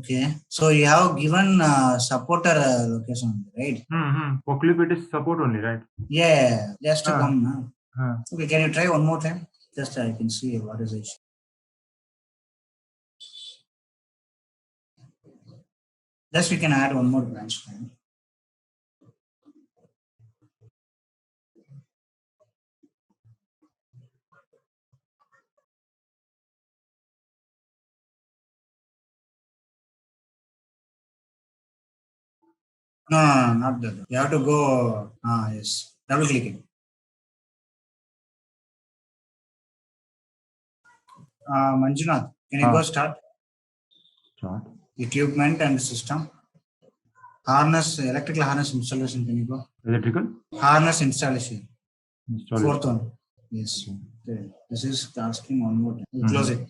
Okay. So you have given supporter location, right? For clip it is support only, right? Yeah, just to come now. Okay, can you try one more time? Just I can see what is the issue. Just we can add one more branch. No, not that. You have to go. Yes. Double clicking. Manjunath, can you go start? Start. Equipment and system. Harness, electrical harness installation. Can you go? Electrical? Harness installation. Fourth one. Yes. Okay. This is asking one more time. Close it.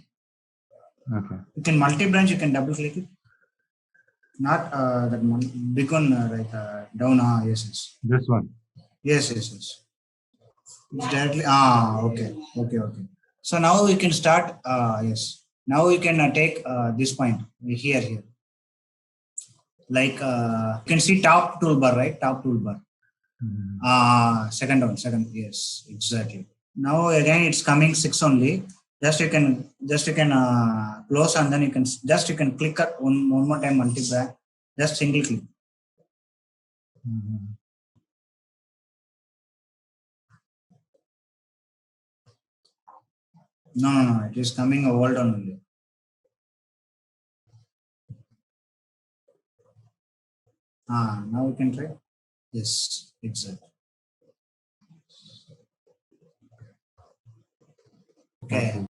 Okay. You can multi-branch, you can double click it. Not that one, big one, right down. Yes. This one. Yes. It's directly. Okay. So now we can start. Yes. Now we can take this point here. Like you can see top toolbar, right? Top toolbar. Second one. Yes, exactly. Now again it's coming 6 only. Just you can close, and then you can click one more time multiply. Just single click. No. It is coming a hold on only. Now we can try. Yes, exactly. Okay.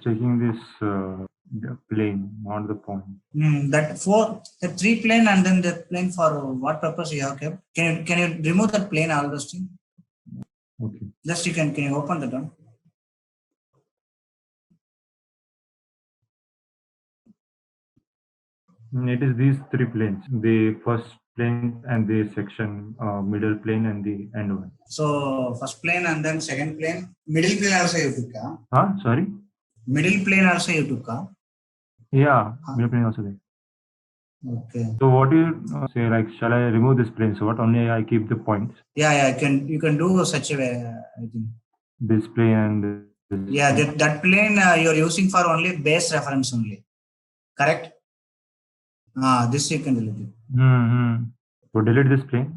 Checking this plane, not the point. The 3 plane, and then the plane for what purpose you have kept? Can you remove that plane, all those things? Okay. Just can you open that one? It is these 3 planes: the first plane and the section, middle plane and the end one. So first plane and then second plane, middle plane also you took. Sorry. Middle plane also you took. Yeah, middle plane also there. Okay. So what do you say? Like, shall I remove this plane? So what? Only I keep the points. Yeah. You can do such a way. I think. This plane and this. Yeah, that plane you're using for only base reference only. Correct. This you can delete it. So delete this plane.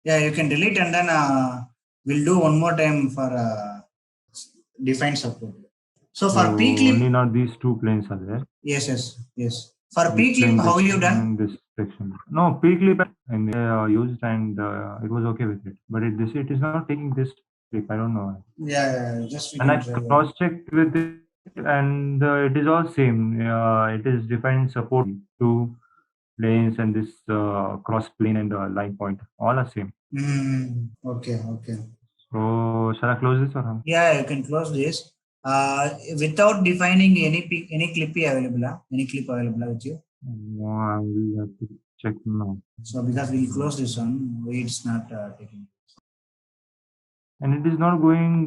Yeah, you can delete, and then we'll do one more time for define support. So for P-clip, only not these 2 planes are there. Yes. For P-clip, how you done? This section. No, P-clip and used, and it was okay with it. But it is not taking this clip. I don't know. Yeah. Just and I cross-checked with it, and it is all same. It is defined support to planes, and this cross plane and line point all are same. Okay. So shall I close this or how? Yeah, you can close this. Without defining any clip available, with you? I will have to check now. So because we'll close this one, it's not taking. And it is not going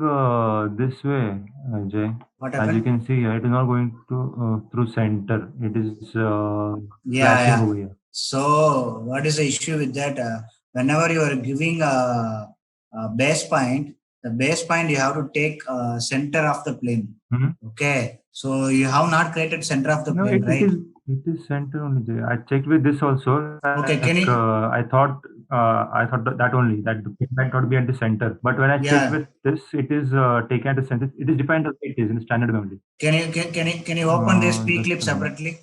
this way, Jay. What happened? As you can see here, it is not going to through center. It is Yeah. over here. So what is the issue with that? Whenever you are giving a base point, the base point you have to take center of the plane. Okay. So you have not created center of the plane, right? It is center only, Jay. I checked with this also. Okay, can you? I thought that only, that the pin might not be at the center. But when I checked with this, it is taken at the center. It is defined as it is in standard memory. Can you open this P-clip separately?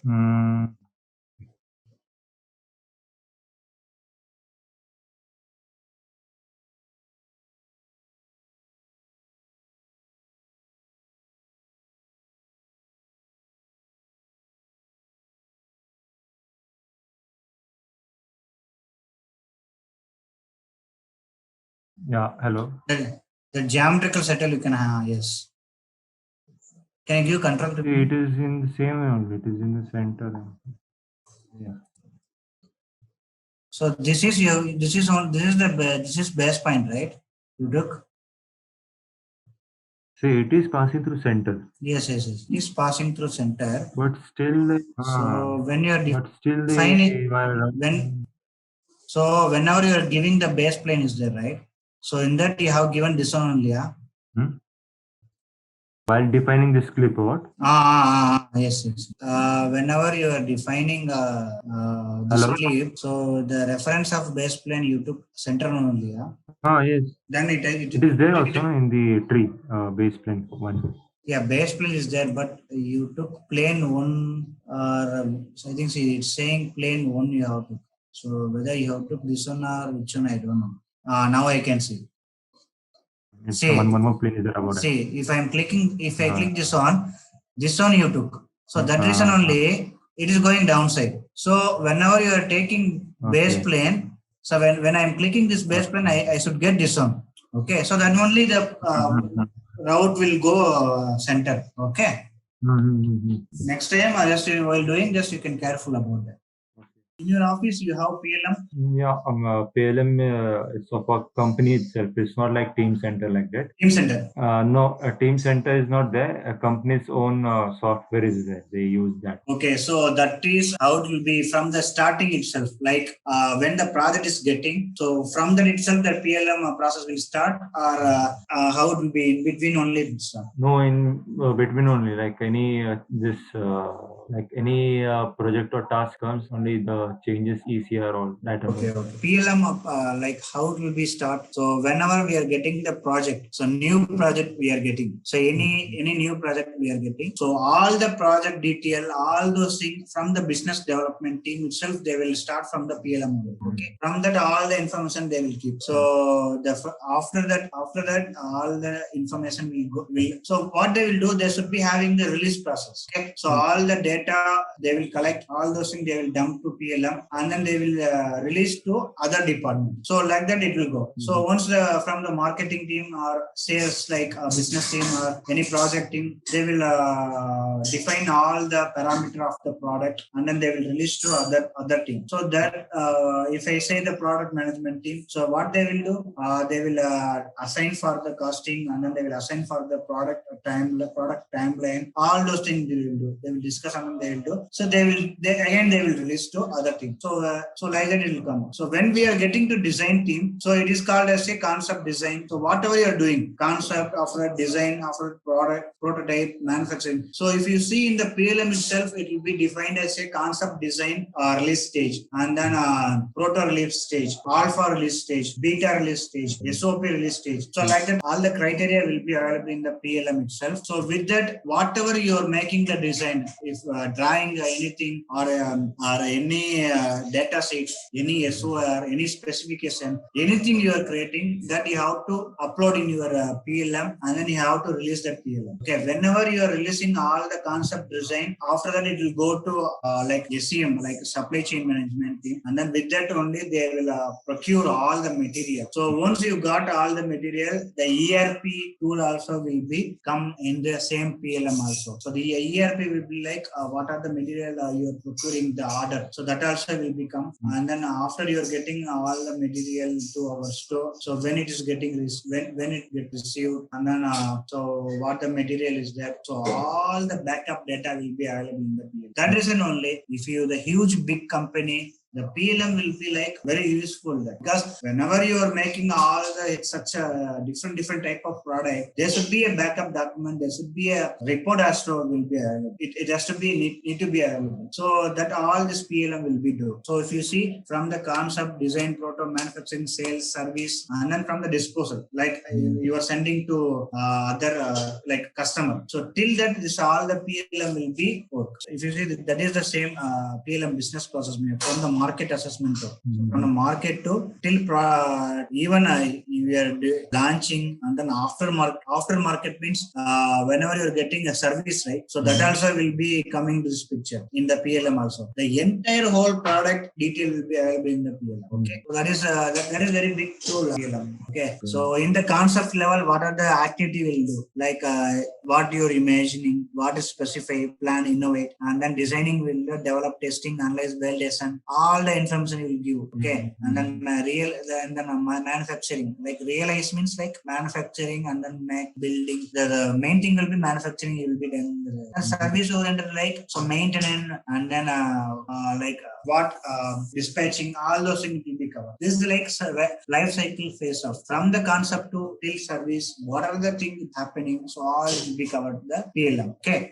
Yeah, hello. The geometrical settle you can have, yes. Can you give control to it is in the same way only. It is in the center. Yeah. So this is base point, right? You took. See, it is passing through center, Yes, yes, yes. It's passing through center. but still, So when you are but still defining, while when so whenever you are giving the base plane is there, right? So in that you have given this one only, yeah. hmm? While defining this clip, what? Yes, yes. Whenever you are defining this Hello? clip, so the reference of base plane you took center one only, yeah. Yes. Then It is there also no, in the tree, base plane one. yeah, base plane is there, but you took plane one, or so I think it's saying plane one you have to. So whether you have took this one or which one, I don't know. Now I can see. It's See, one more plane is there about it. if I'm clicking, if I Uh, click this one you took. So that reason uh, only it is going downside. So whenever you are taking base okay. plane, so when I'm clicking this base plane, I should get this one. Okay, so then only the route will go center. Okay. Next time, just while doing, just you can careful about that. In your office, you have PLM. Yeah, PLM is of a company itself. It's not like Team Center like that. Team Center. No, a Team Center is not there. A company's own software is there. They use that. Okay, so that is how it will be from the starting itself. Like when the project is getting, so from that itself, the PLM process will start, or how it will be in between only. It will start. No, in between only. Like any like any project or task comes, only the changes ECR or that. Okay, okay. PLM, like how it will be start. So whenever we are getting the project, so new project we are getting. So any new project we are getting. So all the project detail, all those things from the business development team itself, they will start from the PLM model. Okay. From that, all the information they will keep. So after that, all the information will go. So what they will do, they should be having the release process. Okay. So all the data they will collect, all those things they will dump to PLM, and then they will release to other departments. So like that it will go. So once from the marketing team or sales, like business team or any project team, they will define all the parameter of the product, and then they will release to other team. So that if I say the product management team, so what they will do, they will assign for the costing, and then they will assign for the product timeline. All those things they will do. They will discuss and then they will do. So they will release to other team. So like that it will come. So when we are getting to design team, so it is called as a concept design. So whatever you are doing, concept of a design of a product, prototype, manufacturing. So if you see in the PLM itself, it will be defined as a concept design release stage, and then proto release stage, alpha release stage, beta release stage, SOP release stage. So like that, all the criteria will be available in the PLM itself. So with that, whatever you are making the design, if drawing anything or any data sheet, any SOR, any specification, anything you are creating, that you have to upload in your PLM, and then you have to release that PLM. Okay, whenever you are releasing all the concept design, after that it will go to like SCM, like supply chain management team, and then with that only they will procure all the material. So once you got all the material, the ERP tool also will be come in the same PLM also. So the ERP will be like what are the material you are procuring the order. So that also will become, and then after you are getting all the material to our store. So when it is getting when it gets received, and then so what the material is there. So all the backup data will be available in the PLM. That reason only, if you the huge big company, the PLM will be like very useful there, because whenever you are making all the such a different type of product, there should be a backup document, there should be a report as to will be available. It has to be need to be available. So that all this PLM will be do. So if you see from the concept, design, proto, manufacturing, sales, service, and then from the disposal, like you are sending to other like customer. So till that, this all the PLM will be work. So if you see that is the same PLM business process from the market assessment from the market to till even we are launching, and then after market means whenever you are getting a service, right? So that also will be coming to this picture in the PLM also. The entire whole product detail will be available in the PLM. Okay, so that is very big tool PLM. Okay, so in the concept level, what are the activity will do, like what you're imagining, what is specify, plan, innovate, and then designing will develop, testing, analyze, validation, all all the information you will give. Okay, and then manufacturing, like realize means like manufacturing, and then make building. The main thing will be manufacturing. You will be done. And service oriented, like so maintenance, and then like what dispatching, all those things will be covered. This is like life cycle phase of from the concept to till service. What are the things happening? So all will be covered the PLM. Okay.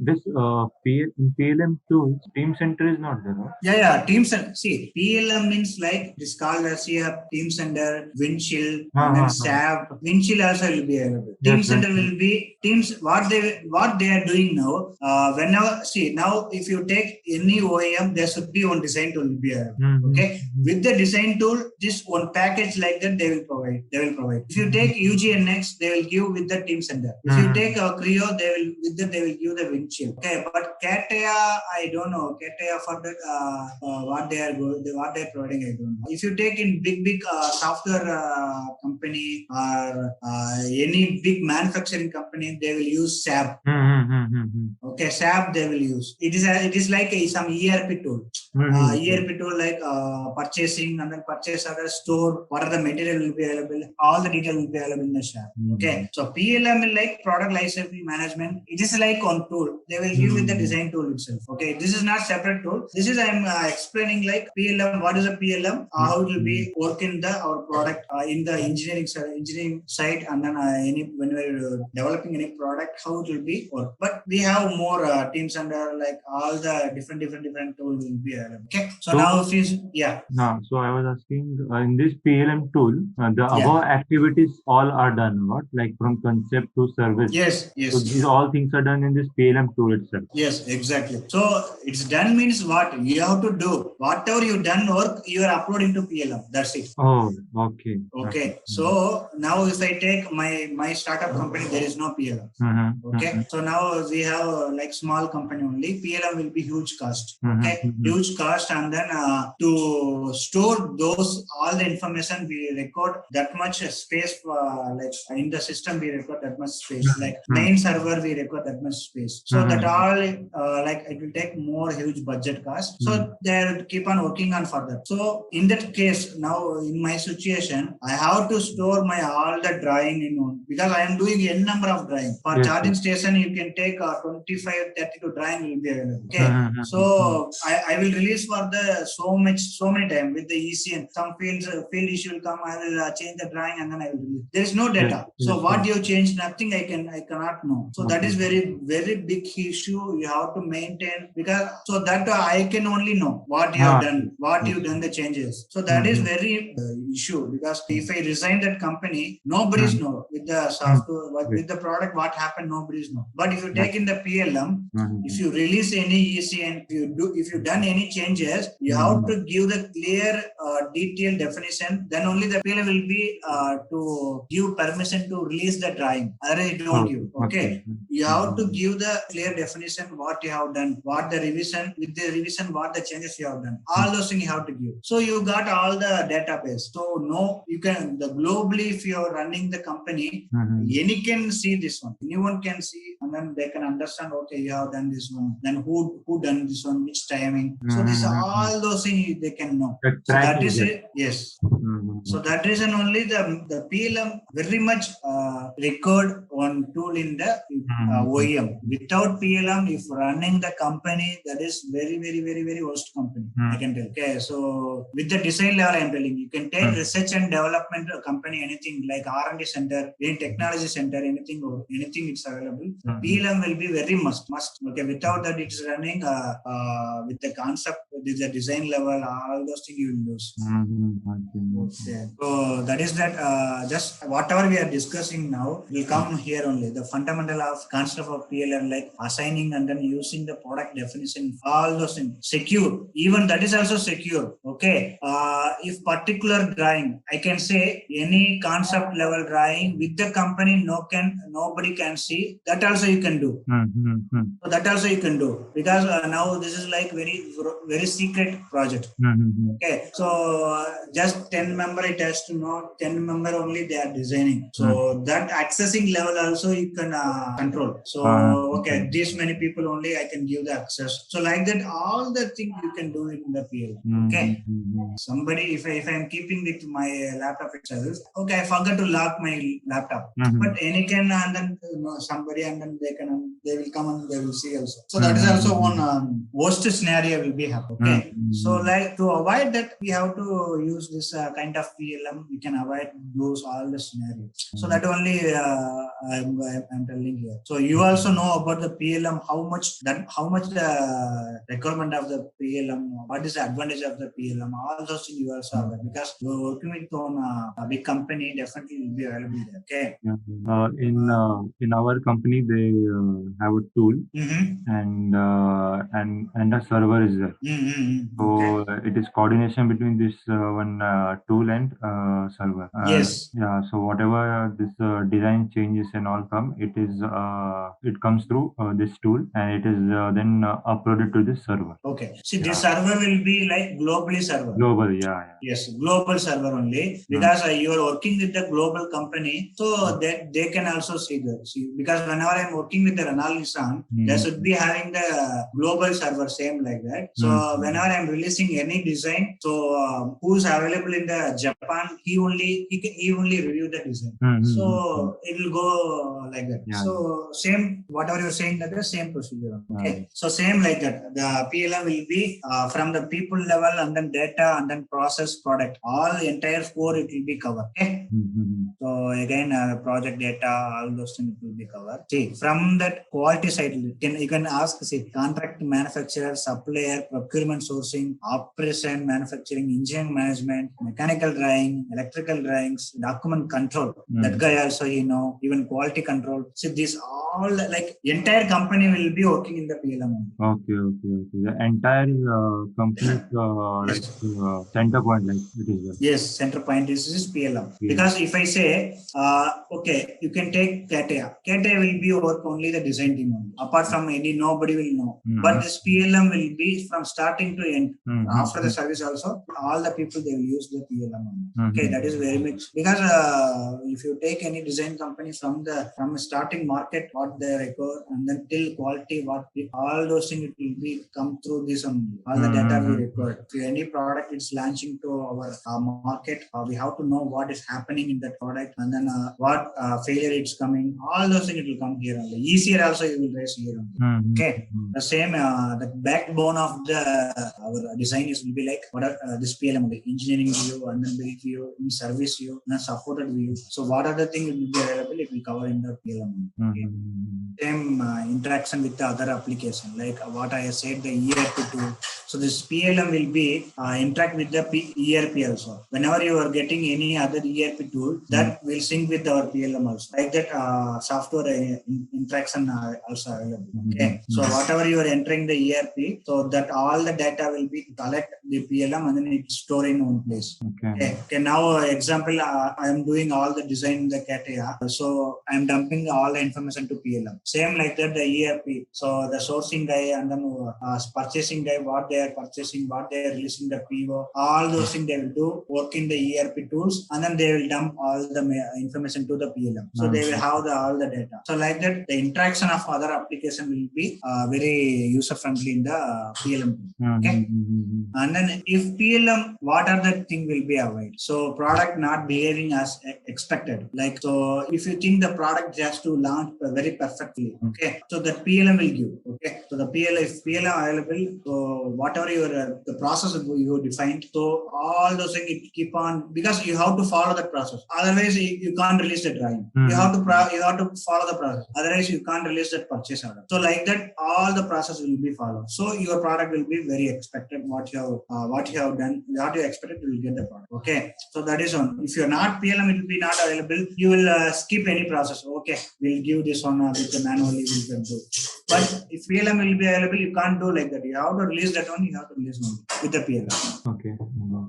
This in PLM tools, Team Center is not there, right? Yeah. Team Center. See, PLM means like this called as here Team Center, Windshield, and then SAP. Windshield also will be available. Team Center will be Teams. What they are doing now. Whenever now if you take any OEM, there should be one design tool will be available. Okay, with the design tool, just one package like that they will provide. If you take UGNX, they will give with the Team Center. If you take Creo, they will give the Windshield. Okay, but CATIA, I don't know. CATIA for that what they are providing, I don't know. If you take in big software company or any big manufacturing company, they will use SAP. Okay, SAP they will use. It is like some ERP tool. ERP tool like purchasing, and then purchase order, store, what are the material will be available, all the detail will be available in the SAP. Okay, so PLM is like product lifecycle management. It is like on tool. They will give with the design tool itself. Okay, this is not separate tool. This is I'm explaining like PLM. What is a PLM? How it will be work in our product in the engineering side, and then when we're developing any product, how it will be work. But we have more teams under like all the different tools will be available. Okay, so now if you so I was asking in this PLM tool, the above activities all are done, what, like from concept to service. Yes. So these all things are done in this PLM tool itself. Yes, exactly. So it's done means what you have to do. Whatever you done work, you are uploading to PLM. That's it. Oh, okay. Okay. So now if I take my startup company, there is no PLM. Okay. So now we have like small company only. PLM will be huge cost. Okay. Huge cost, and then to store those all the information, we record that much space. Like in the system, we record that much space. Like main server, we record that much space. So that all like it will take more huge budget cost. So they will keep on working on for that. So in that case, now in my situation, I have to store my all the drawing in one, because I am doing n number of drawing. For charging station, you can take 25-32 drawing will be available. Okay. So I will release for the so many time with the ECN. Some field issue will come. I will change the drawing, and then I will release. There is no data. So what you change, nothing I cannot know. So that is very big issue you have to maintain, because so that I can only know what you have done, the changes. So that is very issue, because if I resign that company, nobody's know with the software, with the product, what happened, nobody's know. But if you take in the PLM, if you release any ECN, if you done any changes, you have to give the clear detailed definition. Then only the PLM will be to give permission to release the drawing. Otherwise it won't give. Okay. You have to give the clear definition what you have done, what the revision, with the revision what the changes you have done. All those things you have to give. So you got all the database. So no, you can globally, if you are running the company, any can see this one. Anyone can see, and then they can understand. Okay, you have done this one. Then who done this one? Which timing? So this all those things they can know. So that is it. Yes. So that reason only the PLM very much record one tool in the OEM. Without PLM, if running the company, that is very worst company. I can tell. Okay, so with the design level, I am telling you can take research and development company, anything like R&D center, any technology center, anything it's available. PLM will be very must. Okay, without that it's running with the concept, with the design level, all those things you will lose. Okay. So that is that. Just whatever we are discussing now will come here only. The fundamental of concept of PLM, like assigning and then using the product definition, all those things. Secure, even that is also secure. Okay. If particular drawing, I can say any concept level drawing with the company, nobody can see. That also you can do. Mm-hmm. So that also you can do, because now this is like very secret project. Mm-hmm. Okay, so just 10 member it has to know, 10 member only they are designing. So that accessing level also you can control. So okay, these many people only I can give the access. So like that, all the things you can do it in the PLM. Okay, somebody if I am keeping with my laptop itself, okay, I forgot to lock my laptop, but any can, and then somebody, and then they will come and they will see also. So that is also one worst scenario will be happen. Okay, so like to avoid that, we have to use this kind of PLM. We can avoid those all the scenarios. So that only I'm telling here. So you also know about the PLM, how much the requirement of the PLM, what is the advantage of the PLM, all those things you also have, because you're working with on a big company, definitely will be available there. Okay. In our company, they have a tool, and a server is there. So it is coordination between this one tool and server. Yes. Yeah. So whatever this design changes and all come, it comes through this tool, and it is then uploaded to this server. Okay. See, this server will be like globally server. Global, yeah. Yes, global server only, because you are working with the global company, so that they can also see because whenever I'm working with the Renault Nissan, they should be having the global server same like that. So whenever I'm releasing any design, so who's available in the Japan, he only review the design. So it will go like that. So same whatever you're saying, that the same procedure. Okay. So same like that. The PLM will be from the people level, and then data, and then process, product, all entire 4 it will be covered. Okay. So again, project data, all those things will be covered. See, from that quality side, you can ask, see, contract manufacturer, supplier, procurement, sourcing, operation, manufacturing, engineering management, mechanical drawing, electrical drawings, document control. That guy also, even quality control. See, this all like entire company will be working in the PLM. Okay. The entire company center point, like it is there. Yes, center point is PLM. Because if I say, okay, you can take CATIA. CATIA will be work only the design team only. Apart from any, nobody will know. But this PLM will be from starting to end. After the service also, all the people, they will use the PLM only. Okay, that is very much, because if you take any design company from starting market, what they require, and then till quality, all those things, it will be come through this only. All the data we require. If any product is launching to our market, we have to know what is happening in that product, and then what failure it's coming. All those things it will come here only. Easier also you will raise here only. Okay. The same, the backbone of our design is will be like what this PLM, the engineering view, and then build view, in service view, and supported view. So what are the things will be available, it will cover in the PLM. Okay. Same interaction with the other application, like what I said, the ERP tool. So this PLM will be interact with the ERP also. Whenever you are getting any other ERP tool, that will sync with our PLM also. Like that, software interaction also available. Okay. So whatever you are entering the ERP, so that all the data will be collect the PLM, and then it's stored in one place. Okay. Now example, I am doing all the design in the CATIA. So I am dumping all the information to PLM. Same like that, the ERP. So the sourcing guy, and then purchasing guy, what they are purchasing, what they are releasing the PO, all those things they will do, work in the ERP tools, and then they will dump all the information to the PLM. So they will have all the data. So like that, the interaction of other application will be very user friendly in the PLM. Okay. And then if PLM, what are the thing will be avoided? So product not behaving as expected. Like, so if you think the product just to launch very perfectly, okay, so the PLM will give. Okay. So the if PLM available, so whatever your the process you defined, so all those things it keep on, because you have to follow that process. Otherwise, you can't release the drawing. You have to follow the process. Otherwise, you can't release that purchase order. So like that, all the process will be followed. So your product will be very expected. What you have done, what you expected, you will get the product. Okay. So that is one. If you're not PLM, it will be not available. You will skip any process. Okay, we'll give this one with the manually we can do. But if PLM will be available, you can't do like that. You have to release that one, you have to release one with the PLM. Okay.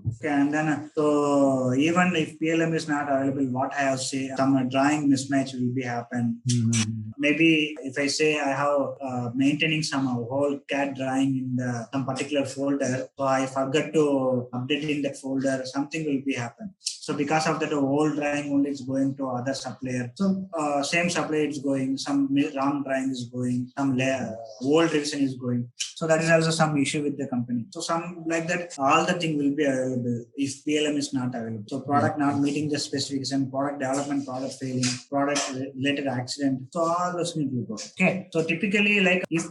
Okay, and then so even if PLM is not available, what I have say, some drawing mismatch will be happen. Maybe if I say I have maintaining some whole CAD drawing in some particular folder, so I forgot to update in that folder, something will be happen. So because of that, the whole drawing only is going to other supplier. So same supplier is going, some wrong drawing is going, some old revision is going. So that is also some issue with the company. So some like that, all the thing will be available if PLM is not available. So product not meeting the specification, product development, product failing, product related accident. So all those things will go. Okay. So typically, like if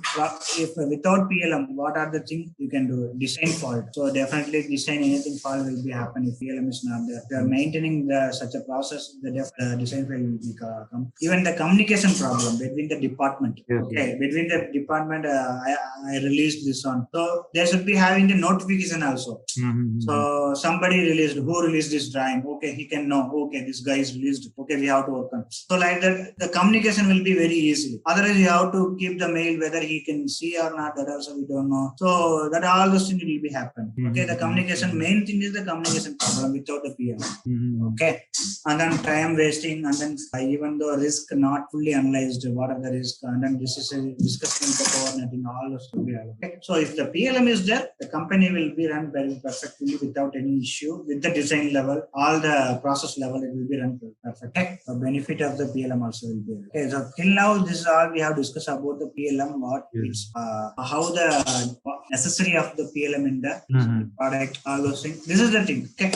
without PLM, what are the things you can do? Design fault. So definitely design anything fault will be happen if PLM is not there. If you are maintaining such a process, the design fail will be come. Even the communication problem between the department. Yes. Okay, between the department, I released this one. So they should be having the notification also. So somebody released, who released this drawing? Okay, he can know. Okay, this guy is released. Okay, we have to work on. So like that, the communication will be very easy. Otherwise, you have to keep the mail whether he can see or not. That also we don't know. So that all those things will be happen. Okay, the communication, main thing is the communication problem without the PM. Okay, and then time wasting, and then even though risk not fully analyzed, what are the risk, and then this is a discussion with the coordinating, all those will be okay. So if the PLM is there, the company will be run very perfectly without any issue with the design level, all the process level, it will be run perfect. Okay, the benefit of the PLM also will be there. Okay, so till now this is all we have discussed about the PLM, what it's how the necessary of the PLM in the product, all those things. This is the thing. Okay.